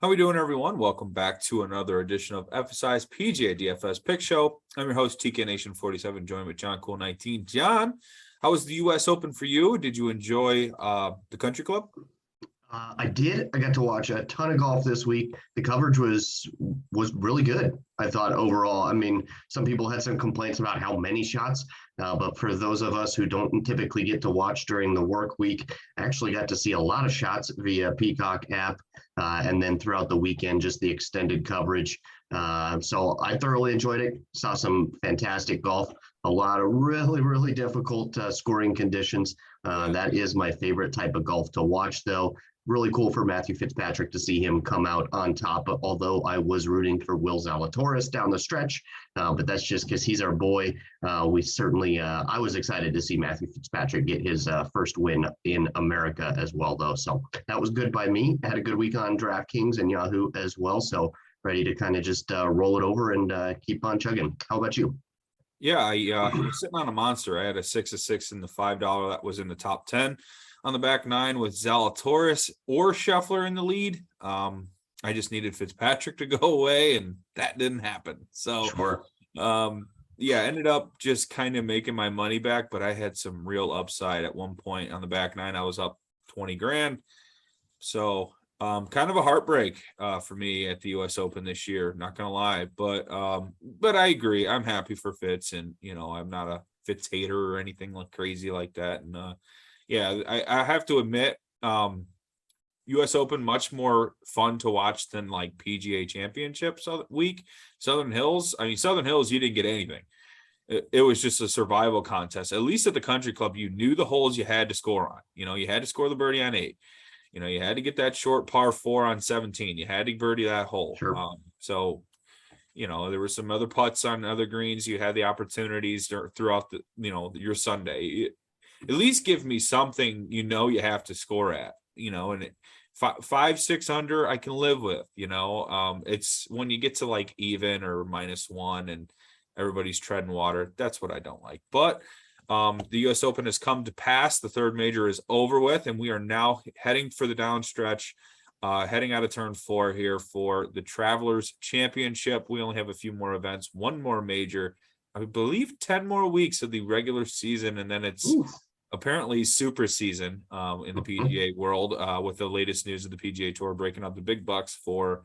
How we doing, everyone? Welcome back to another edition of FSI's PGA DFS Pick Show. I'm your host, TK Nation 47, joined with John Cool 19. John, how was the U.S. Open for you? Did you enjoy the Country Club? I did. I got to watch a ton of golf this week. The coverage was really good, I thought, overall. I mean, some people had some complaints about how many shots, but for those of us who don't typically get to watch during the work week, I actually got to see a lot of shots via Peacock app, and then throughout the weekend, just the extended coverage. So I thoroughly enjoyed it. Saw some fantastic golf, a lot of really difficult scoring conditions. That is my favorite type of golf to watch, though. Really cool for Matthew Fitzpatrick to see him come out on top, although I was rooting for Will Zalatoris down the stretch, but that's just because he's our boy. We certainly, I was excited to see Matthew Fitzpatrick get his first win in America as well, though. So that was good by me. I had a good week on DraftKings and Yahoo as well. So ready to kind of just roll it over and keep on chugging. How about you? Yeah, I was sitting on a monster. I had a 6 of 6 in the $5 that was in the top 10. On the back nine with Zalatoris or Scheffler in the lead. I just needed Fitzpatrick to go away, and that didn't happen. So, Sure. Ended up just kind of making my money back, but I had some real upside at one point on the back nine. I was up 20 grand. So, kind of a heartbreak for me at the U.S. Open this year, not going to lie. But I agree. I'm happy for Fitz, and, I'm not a Fitz hater or anything like crazy like that. And, I have to admit, U.S. Open much more fun to watch than like PGA Championships week. Southern Hills, you didn't get anything. It was just a survival contest. At least at the Country Club, you knew the holes you had to score on. You had to score the birdie on 8. You had to get that short par 4 on 17. You had to birdie that hole. Sure. There were some other putts on other greens. You had the opportunities throughout the, your Sunday. At least give me something you have to score at, and 5-6 under I can live with. It's when you get to like even or -1 and everybody's treading water, that's what I don't like. But the U.S. Open has come to pass. The third major is over with, and we are now heading for the downstretch, heading out of turn 4 here for the Travelers Championship. We only have a few more events, one more major, I believe 10 more weeks of the regular season, and then it's apparently super season in the PGA world, with the latest news of the PGA Tour breaking up the big bucks for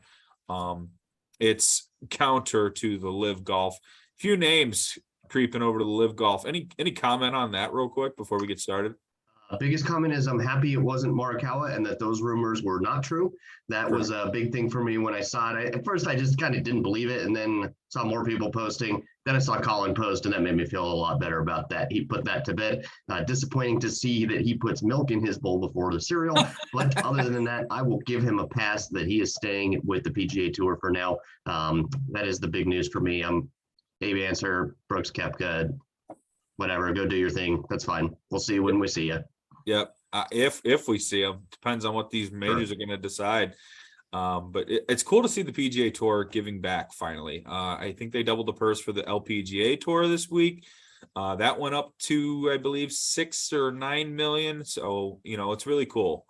its counter to the Live Golf. Few names creeping over to the Live Golf. Any comment on that real quick before we get started? Biggest comment is I'm happy it wasn't Morikawa and that those rumors were not true. That was a big thing for me when I saw it. At first, I just kind of didn't believe it, and then saw more people posting. Then I saw Colin post, and that made me feel a lot better about that. He put that to bed. Disappointing to see that he puts milk in his bowl before the cereal. But other than that, I will give him a pass that he is staying with the PGA Tour for now. That is the big news for me. Abe Answer, Brooks Koepka, whatever. Go do your thing. That's fine. We'll see you when we see you. Yep. If we see them, depends on what these majors are going to decide. But it's cool to see the PGA Tour giving back finally. I think they doubled the purse for the LPGA Tour this week. That went up to, I believe, 6 or 9 million. So, it's really cool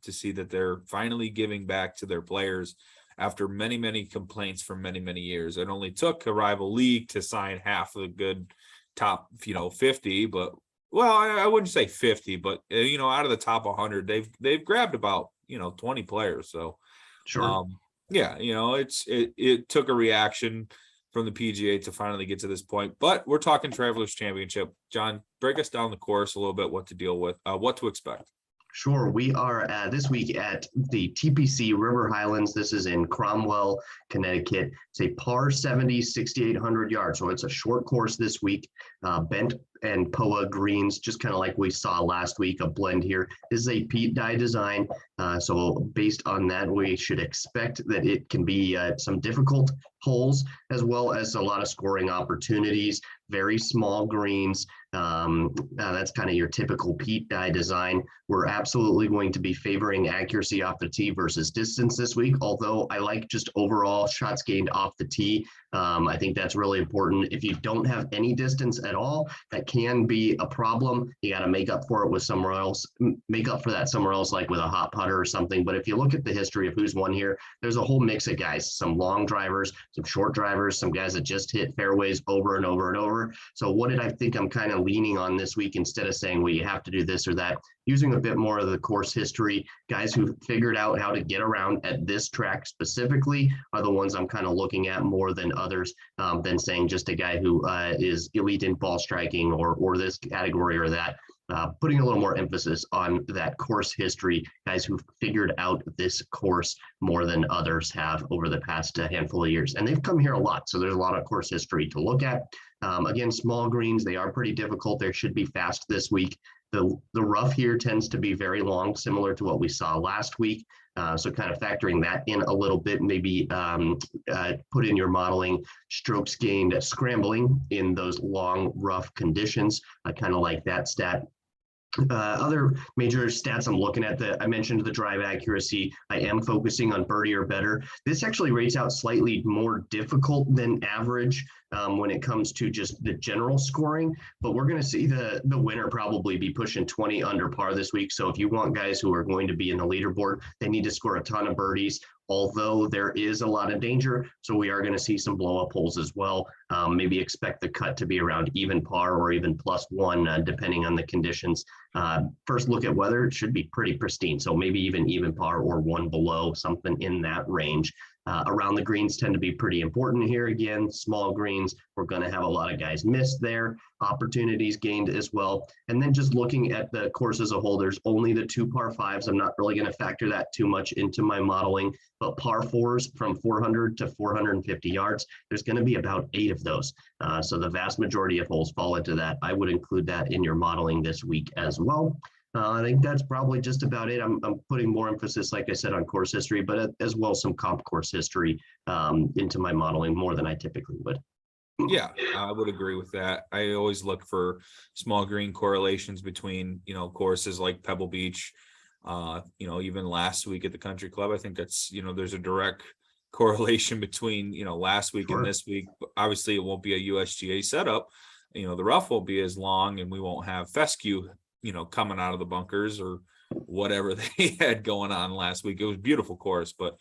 to see that they're finally giving back to their players after many complaints for many years. It only took a rival league to sign half of the good top, 50, but well, I wouldn't say 50, but out of the top 100, they've grabbed about 20 players. So, sure, it took a reaction from the PGA to finally get to this point. But we're talking Travelers Championship. John, break us down the course a little bit, what to deal with, what to expect. Sure. We are this week at the TPC River Highlands. This is in Cromwell, Connecticut. It's a par 70, 6,800 yards. So it's a short course this week. Bent and POA greens, just kind of like we saw last week, a blend here. This is a Pete Dye design. So based on that, we should expect that it can be some difficult holes, as well as a lot of scoring opportunities, very small greens. That's kind of your typical Pete Dye design. We're absolutely going to be favoring accuracy off the tee versus distance this week, although I like just overall shots gained off the tee. I think that's really important. If you don't have any distance at all, that can be a problem. You got to make up for it with somewhere else, make up for that somewhere else, like with a hot putter or something. But if you look at the history of who's won here, there's a whole mix of guys, some long drivers, some short drivers, some guys that just hit fairways over and over and over. So what did I think I'm kind of leaning on this week instead of saying, well, you have to do this or that, using a bit more of the course history. Guys who figured out how to get around at this track specifically are the ones I'm kind of looking at more than others, than saying just a guy who is elite in ball striking or this category or that. Putting a little more emphasis on that course history, guys who figured out this course more than others have over the past handful of years. And they've come here a lot, so there's a lot of course history to look at. Again, small greens, they are pretty difficult. They should be fast this week. The rough here tends to be very long, similar to what we saw last week. So kind of factoring that in a little bit, maybe put in your modeling strokes gained scrambling in those long, rough conditions. I kind of like that stat. Other major stats I'm looking at, I mentioned the drive accuracy. I am focusing on birdie or better. This actually rates out slightly more difficult than average when it comes to just the general scoring, but we're going to see the winner probably be pushing 20 under par this week. So if you want guys who are going to be in the leaderboard, they need to score a ton of birdies, although there is a lot of danger. So we are going to see some blow up holes as well. Maybe expect the cut to be around even par or even +1, depending on the conditions. First look at weather, it should be pretty pristine. So maybe even par or one below, something in that range. Around the greens tend to be pretty important here. Again, small greens, we're going to have a lot of guys missed there, opportunities gained as well. And then just looking at the course as a whole, there's only the 2 par 5s. I'm not really going to factor that too much into my modeling, but par 4s from 400 to 450 yards, there's going to be about 8 of those. So the vast majority of holes fall into that. I would include that in your modeling this week as well. I think that's probably just about it. I'm putting more emphasis, like I said, on course history, but as well some comp course history into my modeling more than I typically would. Yeah, I would agree with that. I always look for small green correlations between, courses like Pebble Beach, even last week at the Country Club. I think that's, there's a direct correlation between, last week and this week. Obviously, it won't be a USGA setup. The rough won't be as long and we won't have fescue, coming out of the bunkers or whatever they had going on last week. It was a beautiful course, but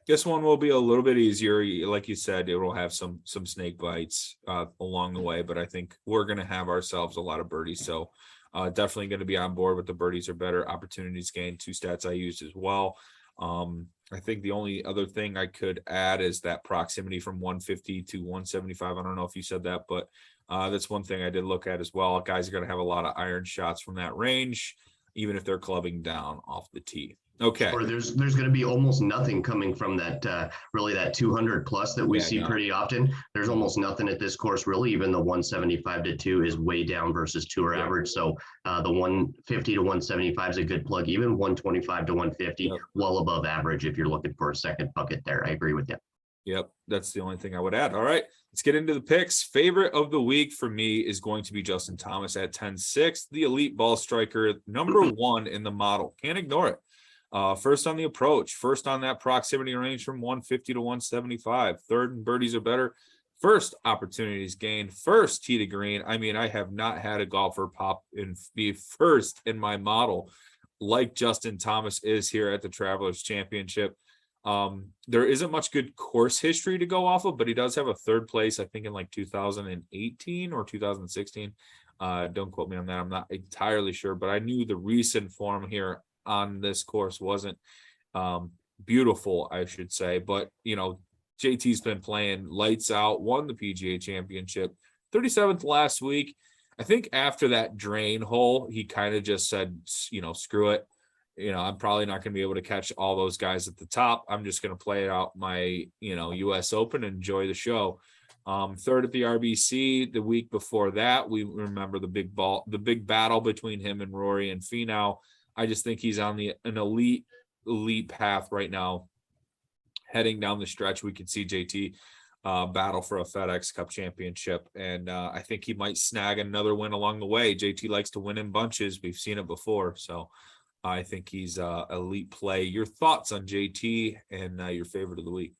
this one will be a little bit easier. Like you said, it will have some snake bites along the way, but I think we're going to have ourselves a lot of birdies. So definitely going to be on board with the birdies or better. Opportunities gained, 2 stats I used as well. I think the only other thing I could add is that proximity from 150 to 175. I don't know if you said that, but that's one thing I did look at as well. Guys are going to have a lot of iron shots from that range, even if they're clubbing down off the tee. Okay. Or there's going to be almost nothing coming from that, really that 200 plus that we see pretty often. There's almost nothing at this course, really. Even the 175 to 2 is way down versus tour average. So the 150 to 175 is a good plug. Even 125 to 150, well above average if you're looking for a second bucket there. I agree with you. Yep, that's the only thing I would add. All right, let's get into the picks. Favorite of the week for me is going to be Justin Thomas at 10-6, the elite ball striker, number 1 in the model. Can't ignore it. First on the approach, first on that proximity range from 150 to 175, third in birdies or better, first opportunities gained, first tee to green. I mean, I have not had a golfer pop and be first in my model like Justin Thomas is here at the Travelers Championship. There isn't much good course history to go off of, but he does have a 3rd place, I think in like 2018 or 2016. Don't quote me on that. I'm not entirely sure, but I knew the recent form here on this course wasn't beautiful, I should say. But, JT's been playing lights out, won the PGA Championship, 37th last week. I think after that drain hole, he kind of just said, screw it. I'm probably not going to be able to catch all those guys at the top. I'm just going to play out my, US Open and enjoy the show. 3rd at the RBC. The week before that, we remember the big battle between him and Rory and Finau. I just think he's on an elite path right now. Heading down the stretch, we could see JT battle for a FedEx Cup championship. And I think he might snag another win along the way. JT likes to win in bunches. We've seen it before. So I think he's elite play. Your thoughts on JT and your favorite of the week?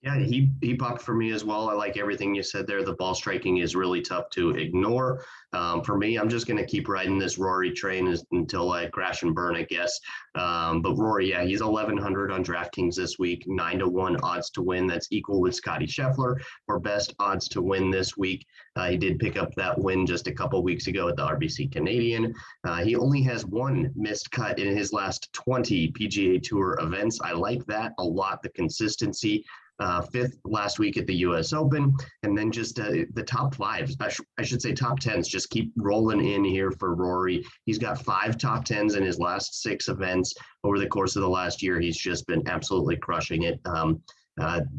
Yeah, he popped for me as well. I like everything you said there. The ball striking is really tough to ignore. For me, I'm just going to keep riding this Rory train until I crash and burn, I guess. But Rory, yeah, he's 1,100 on DraftKings this week, 9-1 odds to win. That's equal with Scotty Scheffler for best odds to win this week. He did pick up that win just a couple weeks ago at the RBC Canadian. He only has one missed cut in his last 20 PGA Tour events. I like that a lot, the consistency. Fifth last week at the US Open, and then just the top fives, I should say top tens, just keep rolling in here for Rory. He's got 5 top tens in his last 6 events over the course of the last year. He's just been absolutely crushing it.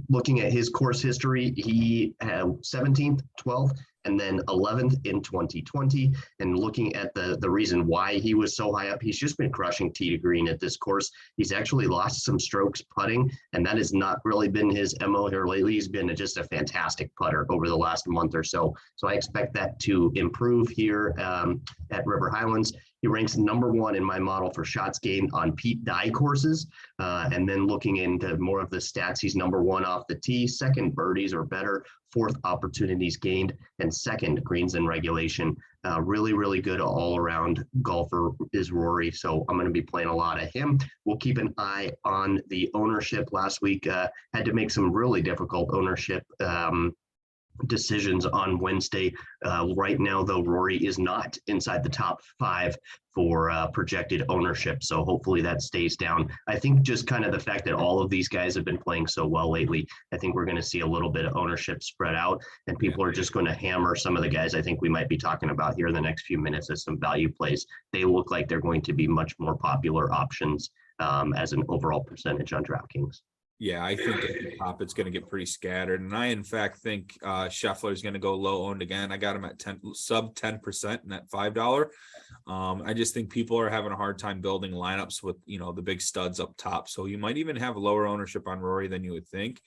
Looking at his course history, he had 17th, 12th, and then 11th in 2020. And looking at the reason why he was so high up, he's just been crushing tee to green at this course. He's actually lost some strokes putting, and that has not really been his MO here lately. He's been just a fantastic putter over the last month or so. So I expect that to improve here at River Highlands. He ranks number 1 in my model for shots gained on Pete Dye courses. And then looking into more of the stats, he's number 1 off the tee, 2nd birdies or better, 4th opportunities gained, and 2nd greens in regulation. Really, really good all-around golfer is Rory. So I'm going to be playing a lot of him. We'll keep an eye on the ownership. Last week, had to make some really difficult ownership decisions on Wednesday. Right now, though, Rory is not inside the top 5 for projected ownership. So hopefully that stays down. I think just kind of the fact that all of these guys have been playing so well lately, I think we're going to see a little bit of ownership spread out, and people are just going to hammer some of the guys I think we might be talking about here in the next few minutes as some value plays. They look like they're going to be much more popular options as an overall percentage on DraftKings. Yeah, I think at the top it's going to get pretty scattered, and I in fact think Scheffler is going to go low owned again. I got him at sub 10% in that $5. I just think people are having a hard time building lineups with the big studs up top. So you might even have lower ownership on Rory than you would think,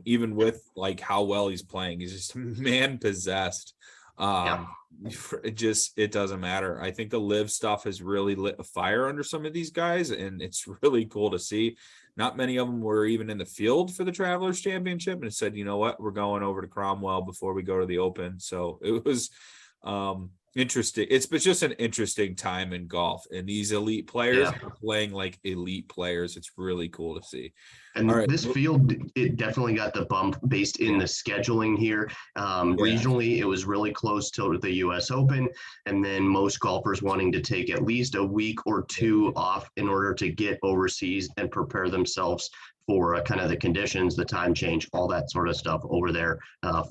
even with like how well he's playing. He's just man possessed. It doesn't matter. I think the live stuff has really lit a fire under some of these guys, and it's really cool to see. Not many of them were even in the field for the Travelers Championship, and it said, you know what, we're going over to Cromwell before we go to the Open. So it was interesting. It's just an interesting time in golf, and these elite players are playing like elite players. It's really cool to see. And this field, it definitely got the bump based in the scheduling here. Regionally, it was really close to the US Open, and then most golfers wanting to take at least a week or 2 off in order to get overseas and prepare themselves for kind of the conditions, the time change, all that sort of stuff over there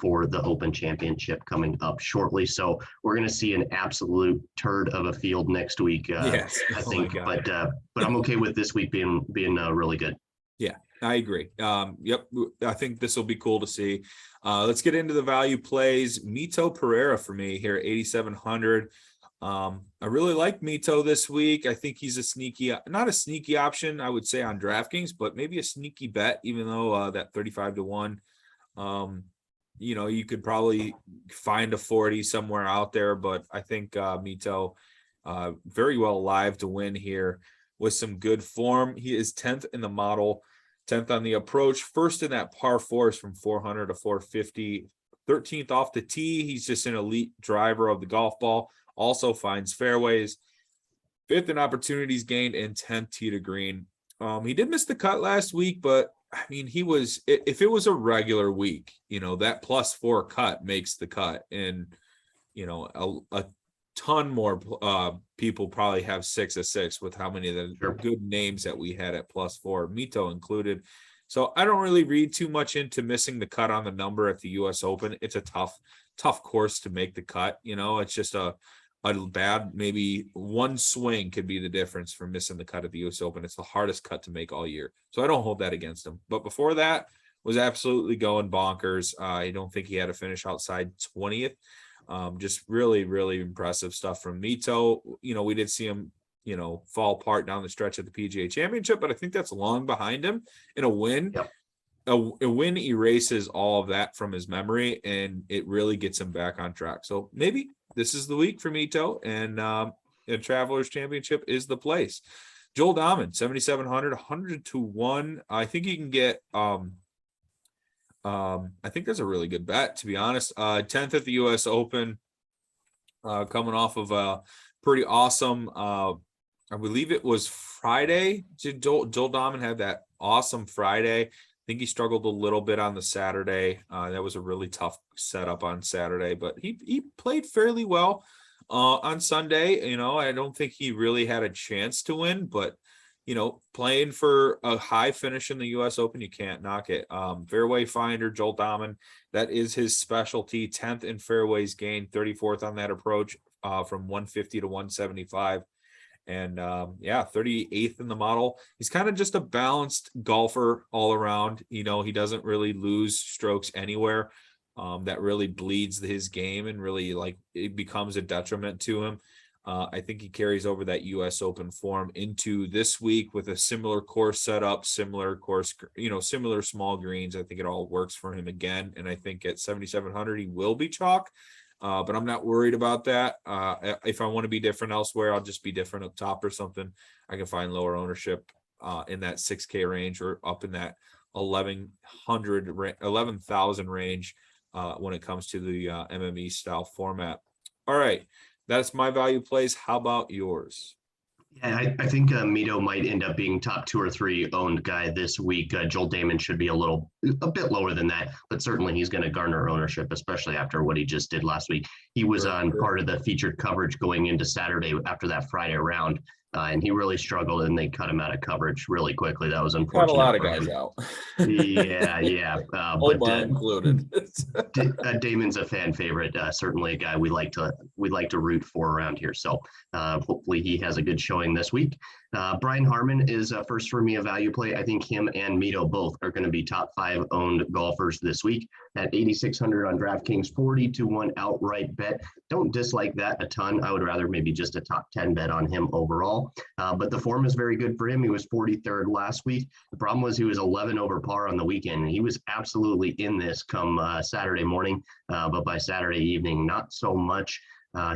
for the Open Championship coming up shortly. So we're going to see an absolute turd of a field next week, I think. But I'm okay with this week being really good. Yeah, I agree. Yep. I think this will be cool to see. Let's get into the value plays. Mito Pereira for me here, 8,700. I really like Mito this week. I think he's not a sneaky option, I would say, on DraftKings, but maybe a sneaky bet, even though that 35-1, you could probably find a 40 somewhere out there, but I think Mito very well alive to win here with some good form. He is 10th in the model, 10th on the approach, first in that par 4s from 400 to 450, 13th off the tee. He's just an elite driver of the golf ball, also finds fairways, 5th in opportunities gained, and 10th tee to green. He did miss the cut last week, but I mean, if it was a regular week, that +4 cut makes the cut, and a ton more people probably have 6 of 6 with how many of the good names that we had at +4, Mito included. So I don't really read too much into missing the cut on the number at the US Open. It's a tough course to make the cut. It's just a bad, maybe one swing could be the difference for missing the cut at the US Open. It's the hardest cut to make all year. So I don't hold that against him. But before that was absolutely going bonkers. I don't think he had a finish outside 20th. Just really, really impressive stuff from Mito. We did see him, fall apart down the stretch of the PGA Championship, but I think that's long behind him. In a win, a win erases all of that from his memory, and it really gets him back on track. So maybe this is the week for Mito, and the Travelers Championship is the place. Joel Dahman, 7,700, 100-1. I think you can get I think that's a really good bet, to be honest. 10th at the US Open, coming off of a pretty awesome, I believe it was Friday. Joel Dahman had that awesome Friday. I think he struggled a little bit on the Saturday. That was a really tough setup on Saturday, but he played fairly well on Sunday. I don't think he really had a chance to win, but playing for a high finish in the US Open, you can't knock it. Fairway finder, Joel Dahman, that is his specialty. 10th in fairways gained, 34th on that approach, from 150 to 175. And 38th in the model. He's kind of just a balanced golfer all around. He doesn't really lose strokes anywhere. That really bleeds his game and really it becomes a detriment to him. I think he carries over that US Open form into this week with a similar course setup, similar course, similar small greens. I think it all works for him again. And I think at 7,700, he will be chalk. But I'm not worried about that. If I want to be different elsewhere, I'll just be different up top or something. I can find lower ownership in that 6K range or up in that 11,000 range when it comes to the MME style format. All right. That's my value plays. How about yours? Yeah, I think Mito might end up being top 2 or 3 owned guy this week. Joel Damon should be a bit lower than that, but certainly he's going to garner ownership, especially after what he just did last week. He was on part of the featured coverage going into Saturday after that Friday round, and he really struggled, and they cut him out of coverage really quickly. That was unfortunate. Got a lot of guys out. Yeah. But included. Damon's a fan favorite. Certainly a guy we'd like to root for around here. So hopefully he has a good showing this week. Brian Harmon is first for me a value play. I think him and Mito both are going to be top 5 owned golfers this week at 8,600 on DraftKings, 40-1 outright bet. Don't dislike that a ton. I would rather maybe just a top 10 bet on him overall. But the form is very good for him. He was 43rd last week. The problem was he was 11 over par on the weekend, and he was absolutely in this come Saturday morning. But by Saturday evening, not so much.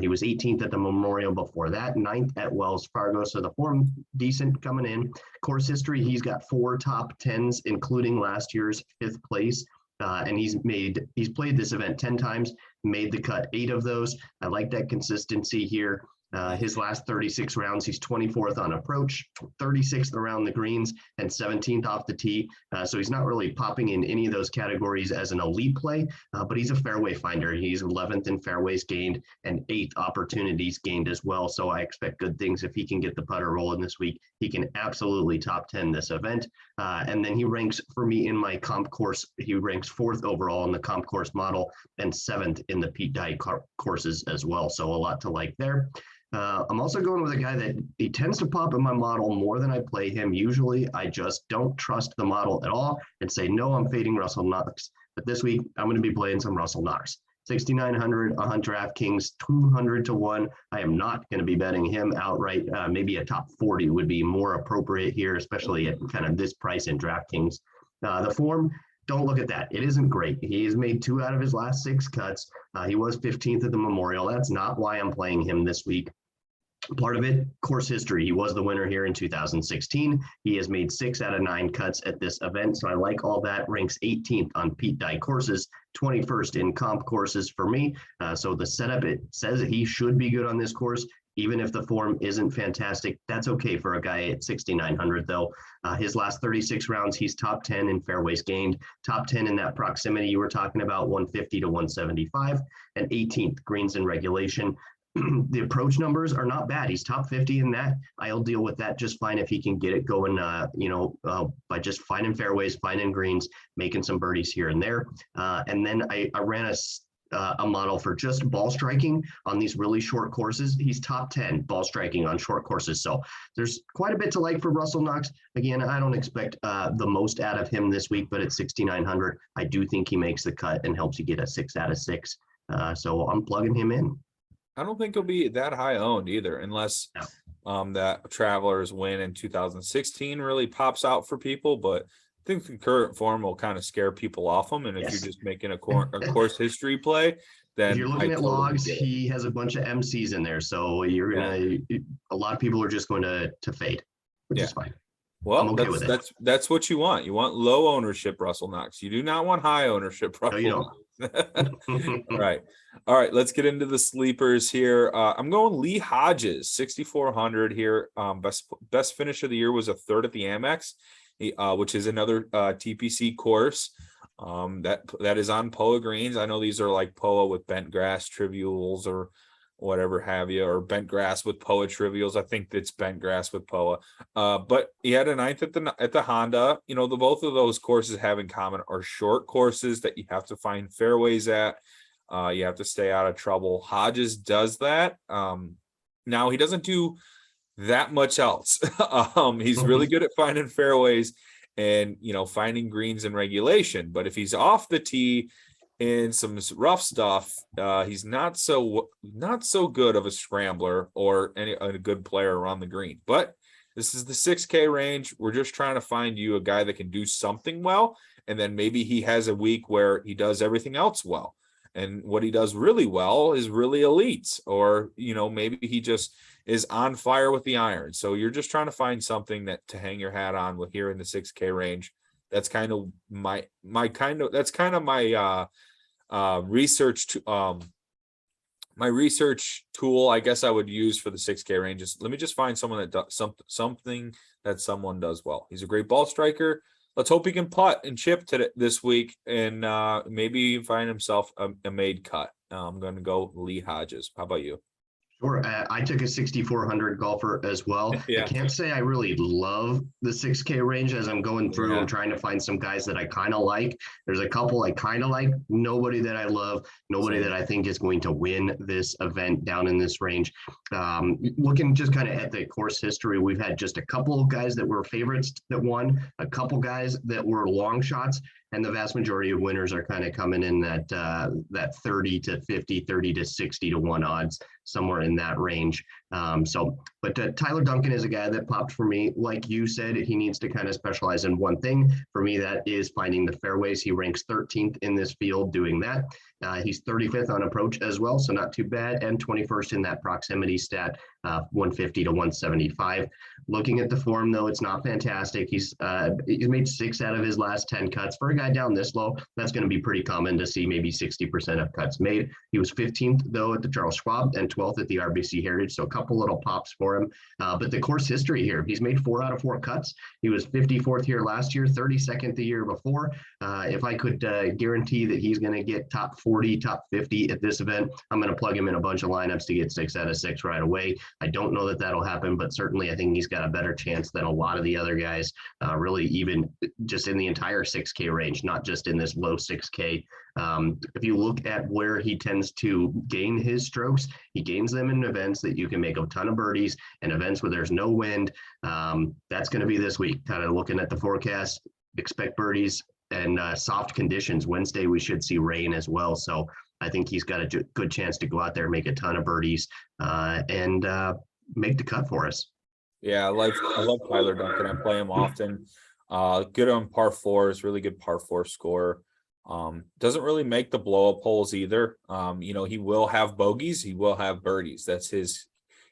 He was 18th at the Memorial before that, 9th at Wells Fargo. So the form decent coming in. Course history, he's got 4 top 10s, including last year's 5th place. And he's played this event 10 times, made the cut 8 of those. I like that consistency here. His last 36 rounds, he's 24th on approach, 36th around the greens, and 17th off the tee. So he's not really popping in any of those categories as an elite play, but he's a fairway finder. He's 11th in fairways gained and 8th opportunities gained as well. So I expect good things if he can get the putter rolling this week. He can absolutely top 10 this event. And then he ranks for me in my comp course. He ranks 4th overall in the comp course model and 7th in the Pete Dye courses as well. So a lot to like there. I'm also going with a guy that he tends to pop in my model more than I play him. Usually I just don't trust the model at all and say, no, I'm fading Russell Knox. But this week I'm going to be playing some Russell Knox. 6,900 on DraftKings, 200-1. I am not going to be betting him outright. Maybe a top 40 would be more appropriate here, especially at kind of this price in DraftKings. The form, don't look at that. It isn't great. He has made 2 out of his last 6 cuts. He was 15th at the Memorial. That's not why I'm playing him this week. Part of it, course history. He was the winner here in 2016. He has made 6 out of 9 cuts at this event. So I like all that. Ranks 18th on Pete Dye courses, 21st in comp courses for me. So the setup, it says that he should be good on this course. Even if the form isn't fantastic, that's okay for a guy at 6,900 though. His last 36 rounds, he's top 10 in fairways gained, top 10 in that proximity you were talking about, 150 to 175, and 18th greens in regulation. The approach numbers are not bad. He's top 50 in that. I'll deal with that just fine if he can get it going, by just finding fairways, finding greens, making some birdies here and there. And then I ran a model for just ball striking on these really short courses. He's top 10 ball striking on short courses. So there's quite a bit to like for Russell Knox. Again, I don't expect the most out of him this week, but at 6,900, I do think he makes the cut and helps you get a 6 out of 6. So I'm plugging him in. I don't think he'll be that high owned either, unless that Travelers win in 2016 really pops out for people. But I think the current form will kind of scare people off him. And if you're just making a course history play, then if you're looking at logs, he has a bunch of MCs in there. So you're a lot of people are just going to fade, which is fine. I'm Well, okay with it. that's what you want. You want low ownership Russell Knox. You do not want high ownership No, you Russell don't. Knox. All right. All right, let's get into the sleepers here. I'm going Lee Hodges, 6,400 here. Best finish of the year was a third at the Amex, which is another TPC course. That is on POA greens. I know these are like POA with bent grass trivials or whatever have you, or bent grass with POA trivials. I think it's bent grass with POA. But he had a ninth at the Honda. You know, the both of those courses have in common are short courses that you have to find fairways at. You have to stay out of trouble. Hodges does that. Now he doesn't do that much else. He's really good at finding fairways and, you know, finding greens in regulation. But if he's off the tee in some rough stuff, he's not so good of a scrambler or a good player around the green. But this is the 6K range. We're just trying to find you a guy that can do something well, and then maybe he has a week where he does everything else well. And what he does really well is really elite, or, you know, maybe he just is on fire with the iron. So you're just trying to find something that to hang your hat on with here in the 6K range. That's kind of my research to my research tool, I guess I would use for the 6K ranges. Let me just find someone that does something that someone does well. He's a great ball striker. Let's hope he can putt and chip this week, and maybe find himself a made cut. I'm going to go Lee Hodges. How about you? Sure. I took a 6,400 golfer as well. Yeah. I can't say I really love the 6K range as I'm going through. Yeah. I'm trying to find some guys that I kind of like. There's a couple I kind of like. Nobody that I love. Nobody Same. that I think is going to win this event down in this range. Looking just kind of at the course history, we've had just a couple of guys that were favorites that won, a couple guys that were long shots, and the vast majority of winners are kind of coming in that 30 to 50, 30 to 60 to 1 odds, somewhere in that range. But Tyler Duncan is a guy that popped for me. Like you said, he needs to kind of specialize in one thing. For me, that is finding the fairways. He ranks 13th in this field doing that. He's 35th on approach as well, so not too bad, and 21st in that proximity stat, 150 to 175. Looking at the form, though, it's not fantastic. He's made 6 out of his last 10 cuts. For a guy down this low, that's going to be pretty common to see maybe 60% of cuts made. He was 15th, though, at the Charles Schwab and 12th at the RBC Heritage, so a couple little pops for him. But the course history here, he's made 4 out of 4 cuts. He was 54th here last year, 32nd the year before. If I could guarantee that he's going to get top 40, top 50 at this event, I'm going to plug him in a bunch of lineups to get 6 out of 6 right away. I don't know that that'll happen, but certainly I think he's got a better chance than a lot of the other guys, really even just in the entire 6K range, not just in this low 6K. If you look at where he tends to gain his strokes, he gains them in events that you can make a ton of birdies and events where there's no wind. That's going to be this week. Kind of looking at the forecast, expect birdies and soft conditions. Wednesday, we should see rain as well. So I think he's got a good chance to go out there, make a ton of birdies, and make the cut for us. Yeah, I love Tyler Duncan. I play him often. Good on par fours, really good par 4 score. Doesn't really make the blow up holes either. You know, he will have bogeys, he will have birdies. That's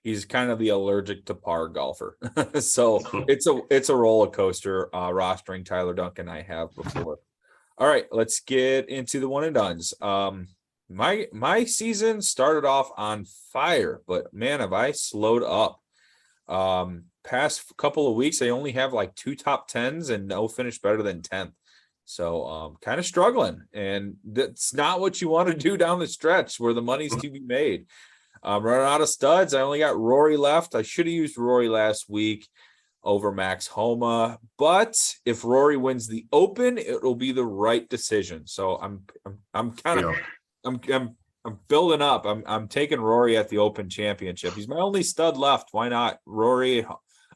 he's kind of the allergic to par golfer. So it's a roller coaster rostering Tyler Duncan I have before. All right, let's get into the one and dones. My season started off on fire, but man, have I slowed up. Past couple of weeks, I only have like 2 top 10s and no finish better than 10th. So kind of struggling, and that's not what you want to do down the stretch where the money's to be made. Running out of studs. I only got Rory left. I should have used Rory last week over Max Homa, but if Rory wins the Open, it will be the right decision. So I'm building up. I'm taking Rory at the Open Championship. He's my only stud left. Why not Rory?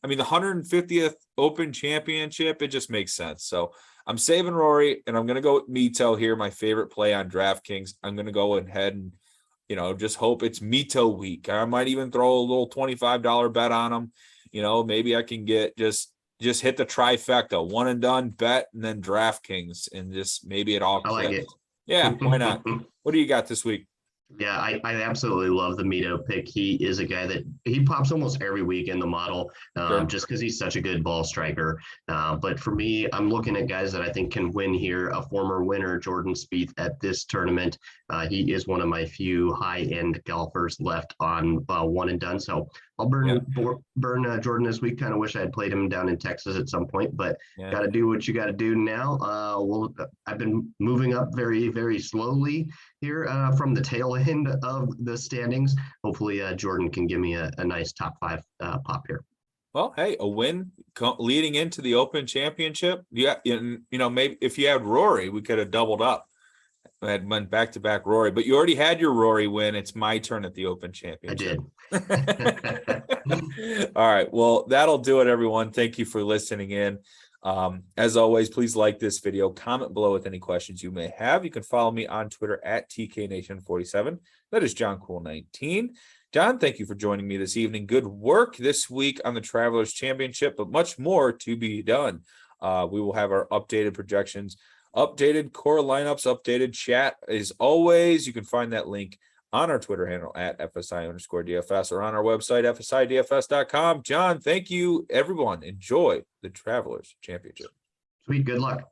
I mean, the 150th Open Championship, it just makes sense. So I'm saving Rory, and I'm going to go with Mito here, my favorite play on DraftKings. I'm going to go ahead and, you know, just hope it's Mito week. I might even throw a little $25 bet on him. You know, maybe I can get just hit the trifecta, one and done bet, and then DraftKings, and just maybe it all I like clicks. it. Yeah, why not? What do you got this week? Yeah, I absolutely love the Mito pick. He is a guy that he pops almost every week in the model, Sure. just because he's such a good ball striker. But for me, I'm looking at guys that I think can win here. A former winner, Jordan Spieth, at this tournament. He is one of my few high-end golfers left on one and done. So I'll Yeah. burn Jordan this week. Kind of wish I had played him down in Texas at some point, but Yeah. got to do what you got to do now. I've been moving up very, very slowly here from the tail end of the standings. Hopefully, Jordan can give me a nice top five pop here. Well, hey, a win leading into the Open Championship. Yeah, maybe if you had Rory, we could have doubled up. I had went back to back Rory, but you already had your Rory win. It's my turn at the Open Championship. I did. All right. Well, that'll do it, everyone. Thank you for listening in. As always, please like this video, comment below with any questions you may have. You can follow me on Twitter at TKNation47. That is John Cool 19. John, thank you for joining me this evening. Good work this week on the Travelers Championship, but much more to be done. We will have our updated projections, updated core lineups, updated chat. As always, you can find that link on our Twitter handle at FSI_DFS or on our website, FSIDFS.com. John, thank you, everyone. Enjoy the Travelers Championship. Sweet. Good luck.